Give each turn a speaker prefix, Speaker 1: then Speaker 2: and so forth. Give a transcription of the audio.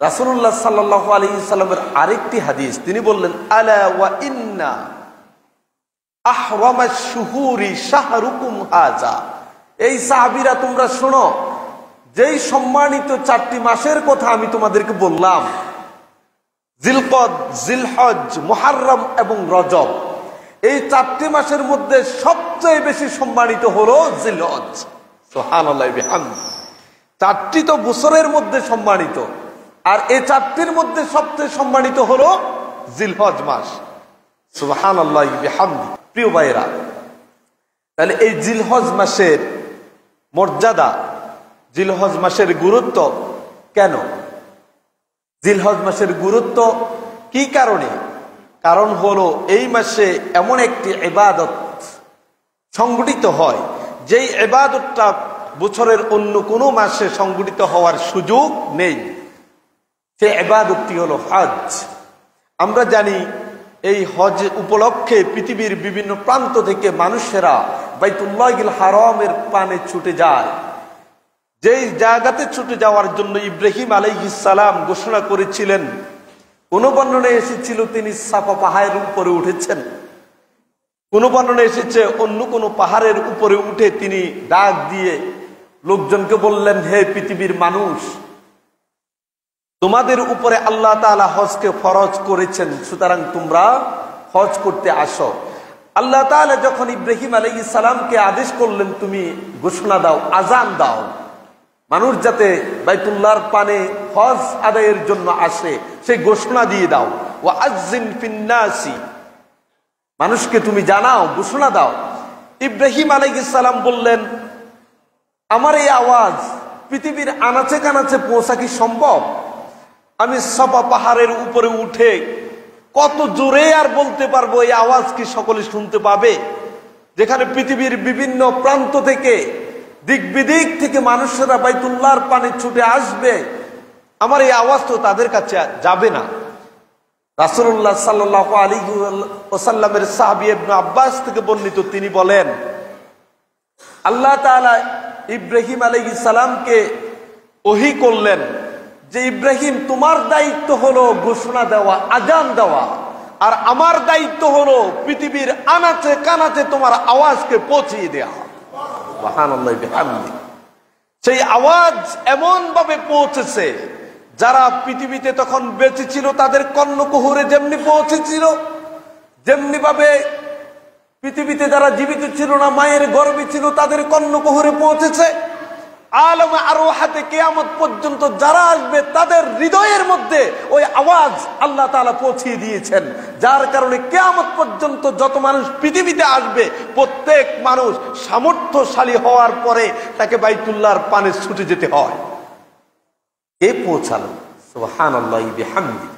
Speaker 1: রাসূলুল্লাহ সাল্লাল্লাহু আলাইহি সাল্লামের আরেকটি হাদিস, তিনি বললেন, আলা ওয়া ইন্না আহরামাশ শুহুরি শাহরুকুম হাযা। এই সাহাবীরা, তোমরা শোনো, যেই সম্মানিত 4টি মাসের কথা আমি তোমাদেরকে বললাম, জিলকদ, জিলহজ, মুহররম এবং রজব, এই 4টি মাসের মধ্যে সবচেয়ে বেশি সম্মানিত হলো জিলহজ। সুবহানাল্লাহি বিহামদি। 4টি তো বছরের মধ্যে সম্মানিত, আর এই 4টির মধ্যে সবচেয়ে সম্মানিত হলো জিলহজ মাস। সুবহানাল্লাহি বিহামদি। প্রিয় ভাইরা, তাহলে এই জিলহজ মাসের মর্যাদা, জিলহজ মাসের গুরুত্ব কেন? জিলহজ মাসের গুরুত্ব কি কারণে? কারণ হলো এই মাসে এমন একটি ইবাদত সংগঠিত হয়, যেই ইবাদতটা বছরের অন্য কোনো মাসে সংগঠিত হওয়ার সুযোগ নেই। সেই ইবাদতটি হলো হজ। আমরা জানি এই হজ উপলক্ষে পৃথিবীর বিভিন্ন প্রান্ত থেকে মানুষেরা বাইতুল্লাহিল হারামের পানে ছুটে যায়। যেই জায়গাতে ছুটে যাওয়ার জন্য ইব্রাহিম আলাইহিস সালাম ঘোষণা করেছিলেন, কোন বর্ণনায় এসেছিল তিনি সাফা পাহাড়ের উপরে উঠেছেন, কোন বর্ণনায় এসেছে অন্য কোন পাহাড়ের উপরে উঠে তিনি ডাক দিয়ে লোকজনকে বললেন, হে পৃথিবীর মানুষ, তোমাদের উপরে আল্লাহ তাআলা হজকে ফরজ করেছেন, সুতরাং তোমরা হজ করতে আসো। আল্লাহ তাআলা যখন ইব্রাহিম আলাইহিস সালামকে আদেশ করলেন, তুমি ঘোষণা দাও, আজান দাও, মানুষ যাতে বাইতুল্লাহর পানে হজ আদায়ের জন্য আসে, সেই ঘোষণা দিয়ে দাও। ওয়া আযযিন ফিন্নাসি, মানুষকে তুমি জানাও, ঘোষণা দাও। ইব্রাহিম আলাইহিস সালাম বললেন, আমার এই আওয়াজ পৃথিবীর আনাচে কানাচে পৌঁছা কি সম্ভব? আমি সাফা পাহাড়ের উপরে উঠে কত জোরে আর বলতে পারবো, এই আওয়াজ কি সকলে শুনতে পাবে? যেখানে পৃথিবীর বিভিন্ন প্রান্ত থেকে, দিক বিদিক থেকে মানুষেরা বাইতুল্লাহর পানে ছুটে আসবে, আমার এই আওয়াজ তো তাদের কাছে যাবে না। রাসূলুল্লাহ সাল্লাল্লাহু আলাইহি ওয়াসাল্লামের সাহাবী ইবনে আব্বাস থেকে বর্ণিত, তিনি বলেন, আল্লাহ তাআলা ইব্রাহিম আলাইহিস সালামকে ওহী করলেন যে, ইব্রাহিম, তোমার দায়িত্ব হলো ঘোষণা দেওয়া, আজান দেওয়া, আর আমার দায়িত্ব হলো পৃথিবীর আনাচে কানাচে তোমার আওয়াজকে পৌঁছিয়ে দেওয়া। সুবহানাল্লাহি বিহামদি। সেই আওয়াজ এমন ভাবে পৌঁছেছে, যারা পৃথিবীতে তখন বেঁচে ছিল তাদের কর্ণকুহরে যেমনি পৌঁছেছিল, যেমনি ভাবে পৃথিবীতে যারা জীবিত ছিল না, মায়ের গর্ভে ছিল, তাদের কর্ণকুহরে পৌঁছেছে। আলমে আরওয়াহাতে কিয়ামত পর্যন্ত যারা আসবে তাদের হৃদয়ের মধ্যে ওই আওয়াজ আল্লাহ তাআলা পৌঁছিয়ে দিয়েছেন, যার কারণে কিয়ামত পর্যন্ত যত মানুষ পৃথিবীতে আসবে, প্রত্যেক মানুষ সামর্থ্যশালী হওয়ার পরে তাকে বাইতুল্লাহর পানে ছুটে যেতে হয়। কে পৌঁছালো? সুবহানাল্লাহি বিহামদি।